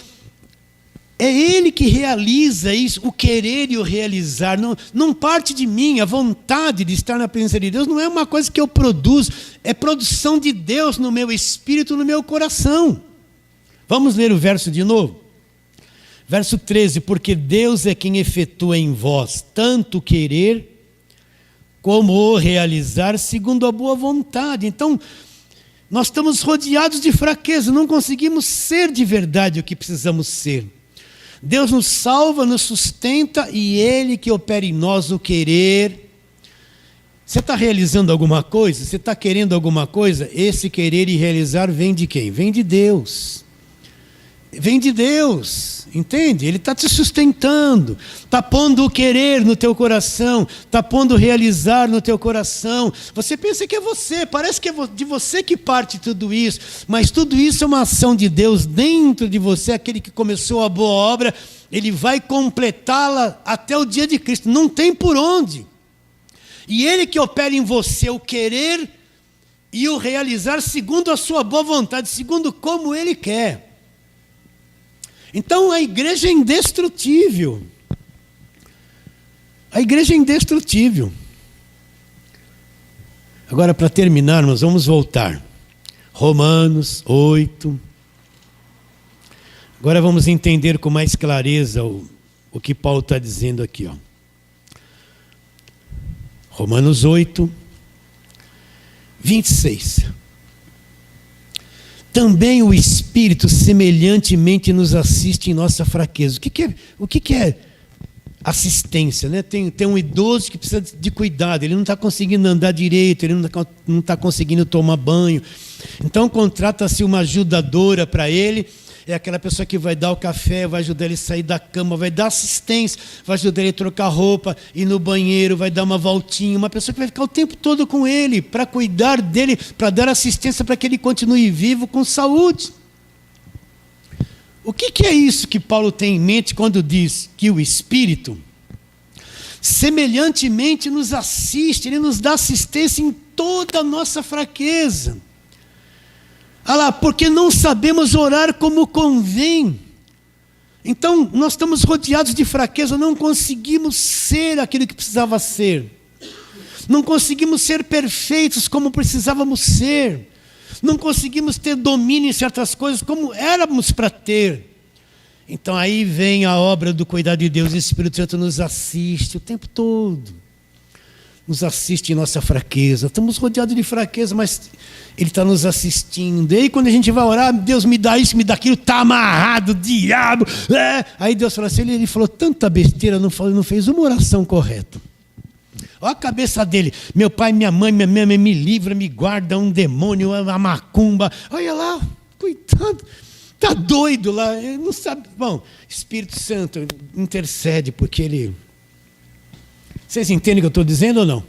É Ele que realiza isso, o querer e o realizar. Não parte de mim, a vontade de estar na presença de Deus não é uma coisa que eu produzo, é produção de Deus no meu espírito, no meu coração. Vamos ler o verso de novo. Verso 13, porque Deus é quem efetua em vós tanto o querer como o realizar segundo a boa vontade. Então, nós estamos rodeados de fraqueza, não conseguimos ser de verdade o que precisamos ser. Deus nos salva, nos sustenta e Ele que opera em nós o querer. Você está realizando alguma coisa? Você está querendo alguma coisa? Esse querer e realizar vem de quem? Vem de Deus. Vem de Deus, entende? Ele está te sustentando, está pondo o querer no teu coração, está pondo o realizar no teu coração. Você pensa que é você, parece que é de você que parte tudo isso, mas tudo isso é uma ação de Deus dentro de você. Aquele que começou a boa obra, Ele vai completá-la até o dia de Cristo, não tem por onde. E Ele que opera em você o querer e o realizar segundo a sua boa vontade, segundo como Ele quer. Então a igreja é indestrutível. A igreja é indestrutível. Agora, para terminarmos, vamos voltar. Romanos 8. Agora vamos entender com mais clareza o que Paulo está dizendo aqui. Romanos 8, 26. Também o Espírito semelhantemente nos assiste em nossa fraqueza. O que é assistência? Né? Tem um idoso que precisa de cuidado, ele não está conseguindo andar direito, ele não está conseguindo tomar banho. Então contrata-se uma ajudadora para ele, é aquela pessoa que vai dar o café, vai ajudar ele a sair da cama, vai dar assistência, vai ajudar ele a trocar roupa, ir no banheiro, vai dar uma voltinha. Uma pessoa que vai ficar o tempo todo com ele, para cuidar dele, para dar assistência para que ele continue vivo com saúde. O que é isso que Paulo tem em mente quando diz que o Espírito semelhantemente nos assiste, Ele nos dá assistência em toda a nossa fraqueza? Porque não sabemos orar como convém. Então, nós estamos rodeados de fraqueza, não conseguimos ser aquilo que precisava ser. Não conseguimos ser perfeitos como precisávamos ser. Não conseguimos ter domínio em certas coisas como éramos para ter. Então, aí vem a obra do cuidado de Deus. O Espírito Santo nos assiste o tempo todo. Nos assiste em nossa fraqueza. Estamos rodeados de fraqueza, mas Ele está nos assistindo. E aí quando a gente vai orar, Deus me dá isso, me dá aquilo, está amarrado, diabo. Aí Deus fala assim, ele falou tanta besteira, não fez uma oração correta. Olha a cabeça dele. Meu pai, minha mãe me livra, me guarda um demônio, uma macumba. Olha lá, coitado. Está doido lá, ele não sabe. Bom, Espírito Santo intercede porque Ele... Vocês entendem o que eu estou dizendo ou não?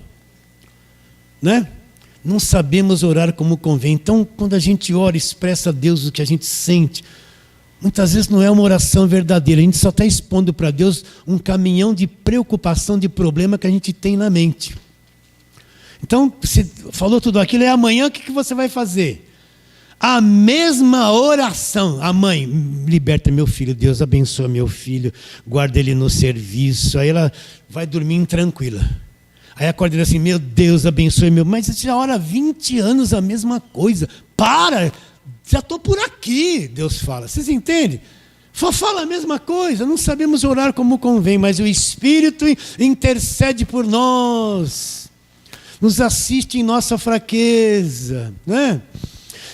Né? Não sabemos orar como convém. Então, quando a gente ora, expressa a Deus o que a gente sente. Muitas vezes não é uma oração verdadeira. A gente só está expondo para Deus um caminhão de preocupação, de problema que a gente tem na mente. Então, você falou tudo aquilo, amanhã o que você vai fazer? A mesma oração. A mãe, liberta meu filho, Deus abençoa meu filho, guarda ele no serviço. Aí ela vai dormir intranquila. Aí acorda e diz assim, meu Deus abençoe meu... Mas você já ora 20 anos a mesma coisa. Para, já estou por aqui, Deus fala. Vocês entendem? Só fala a mesma coisa, não sabemos orar como convém, mas o Espírito intercede por nós. nos assiste em nossa fraqueza, né?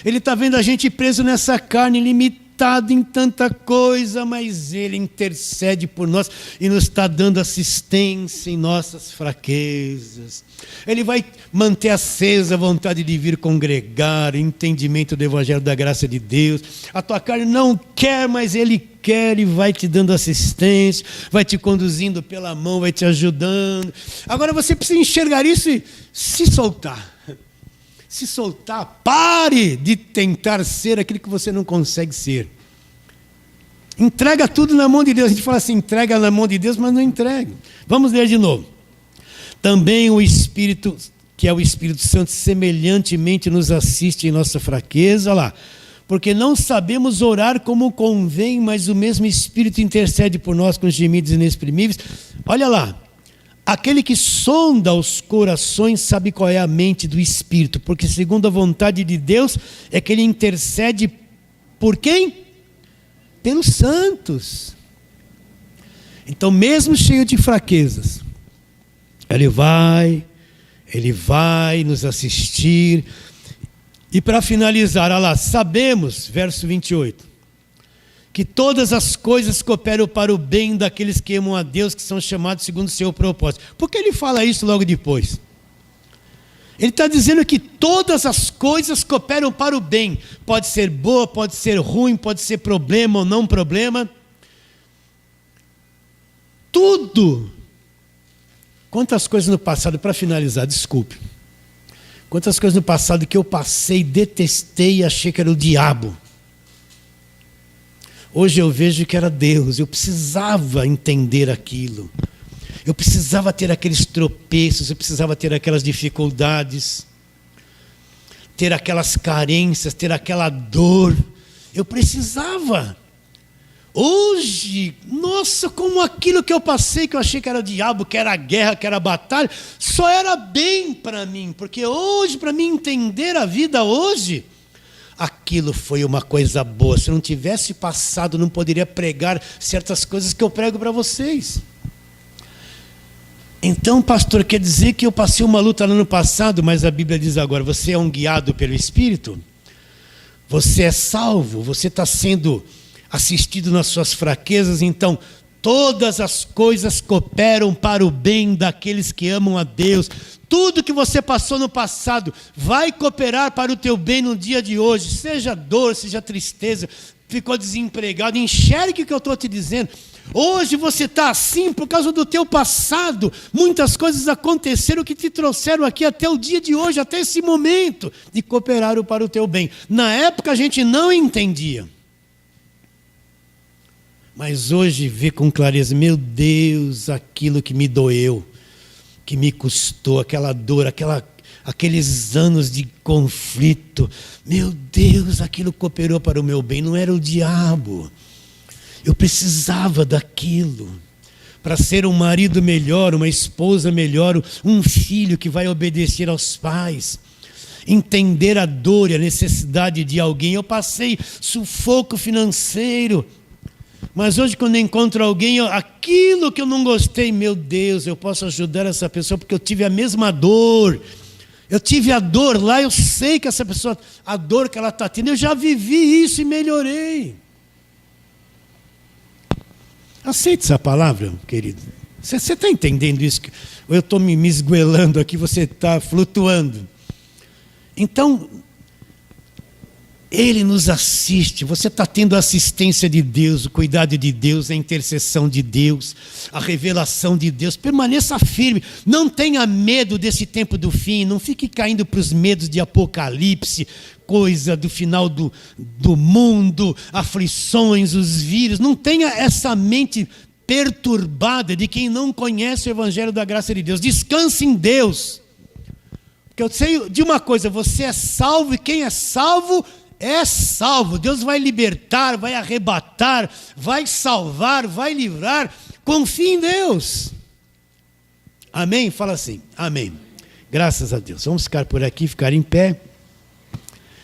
Ele está vendo a gente preso nessa carne, limitado em tanta coisa, mas Ele intercede por nós e nos está dando assistência em nossas fraquezas. Ele vai manter acesa a vontade de vir congregar, entendimento do Evangelho da graça de Deus. A tua carne não quer, mas Ele quer e vai te dando assistência, vai te conduzindo pela mão, vai te ajudando. Agora você precisa enxergar isso e se soltar. Se soltar, pare de tentar ser aquilo que você não consegue ser. Entrega tudo na mão de Deus. A gente fala assim, entrega na mão de Deus, mas não entrega. Vamos ler de novo. Também o Espírito, que é o Espírito Santo, semelhantemente nos assiste em nossa fraqueza, olha lá. Porque não sabemos orar como convém, mas o mesmo Espírito intercede por nós com gemidos inexprimíveis. Olha lá. Aquele que sonda os corações sabe qual é a mente do Espírito, porque segundo a vontade de Deus é que Ele intercede por quem? Pelos santos. Então, mesmo cheio de fraquezas, Ele vai nos assistir. E para finalizar, olha lá, sabemos, verso 28, que todas as coisas cooperam para o bem daqueles que amam a Deus, que são chamados segundo o seu propósito. Por que ele fala isso logo depois? Ele está dizendo que todas as coisas cooperam para o bem. Pode ser boa, pode ser ruim, pode ser problema ou não problema. Tudo. Quantas coisas no passado, para finalizar, desculpe. Quantas coisas no passado que eu passei, detestei e achei que era o diabo. Hoje eu vejo que era Deus, eu precisava entender aquilo. Eu precisava ter aqueles tropeços, eu precisava ter aquelas dificuldades, ter aquelas carências, ter aquela dor. Eu precisava. Hoje, nossa, como aquilo que eu passei, que eu achei que era o diabo, que era a guerra, que era a batalha, só era bem para mim. Porque hoje, para mim entender a vida hoje, aquilo foi uma coisa boa. Se eu não tivesse passado, não poderia pregar certas coisas que eu prego para vocês. Então, pastor, quer dizer que eu passei uma luta no ano passado, mas a Bíblia diz agora, você é um guiado pelo Espírito? Você é salvo? Você está sendo assistido nas suas fraquezas? Então, todas as coisas cooperam para o bem daqueles que amam a Deus. Tudo que você passou no passado vai cooperar para o teu bem no dia de hoje. Seja dor, seja tristeza, ficou desempregado. Enxergue o que eu estou te dizendo. Hoje você está assim por causa do teu passado. Muitas coisas aconteceram que te trouxeram aqui até o dia de hoje, até esse momento, e cooperaram para o teu bem. Na época a gente não entendia. Mas hoje vê com clareza, meu Deus, aquilo que me doeu, que me custou, aquela dor, aqueles anos de conflito. Meu Deus, aquilo cooperou para o meu bem, não era o diabo. Eu precisava daquilo para ser um marido melhor, uma esposa melhor, um filho que vai obedecer aos pais. Entender a dor e a necessidade de alguém. Eu passei sufoco financeiro. Mas hoje, quando eu encontro alguém, aquilo que eu não gostei, meu Deus, eu posso ajudar essa pessoa porque eu tive a mesma dor. Eu tive a dor lá, eu sei que essa pessoa, a dor que ela está tendo, eu já vivi isso e melhorei. Aceite essa palavra, querido. Você está entendendo isso? Ou eu estou me esguelando aqui, você está flutuando. Então, Ele nos assiste, você está tendo a assistência de Deus, o cuidado de Deus, a intercessão de Deus, a revelação de Deus. Permaneça firme, não tenha medo desse tempo do fim, não fique caindo para os medos de Apocalipse, coisa do final do mundo, aflições, os vírus. Não tenha essa mente perturbada de quem não conhece o Evangelho da graça de Deus. Descanse em Deus. Porque eu sei de uma coisa, você é salvo e quem é salvo é salvo. Deus vai libertar, vai arrebatar, vai salvar, vai livrar. Confie em Deus. Amém? Fala assim, amém. Graças a Deus. Vamos ficar por aqui, ficar em pé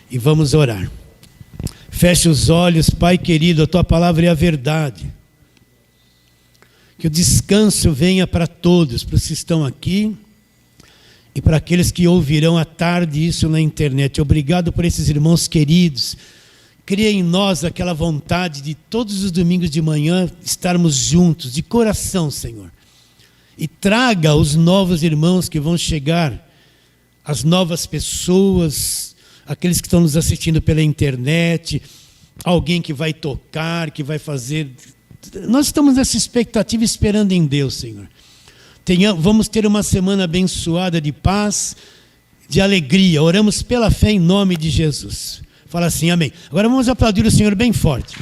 e vamos orar. Feche os olhos, Pai querido, a Tua palavra é a verdade. Que o descanso venha para todos, para os que estão aqui e para aqueles que ouvirão à tarde isso na internet. Obrigado por esses irmãos queridos. Cria em nós aquela vontade de todos os domingos de manhã estarmos juntos, de coração, Senhor. E traga os novos irmãos que vão chegar, as novas pessoas, aqueles que estão nos assistindo pela internet, alguém que vai tocar, que vai fazer. Nós estamos nessa expectativa, esperando em Deus, Senhor. Vamos ter uma semana abençoada de paz, de alegria. Oramos pela fé em nome de Jesus. Fala assim, amém. Agora vamos aplaudir o Senhor bem forte.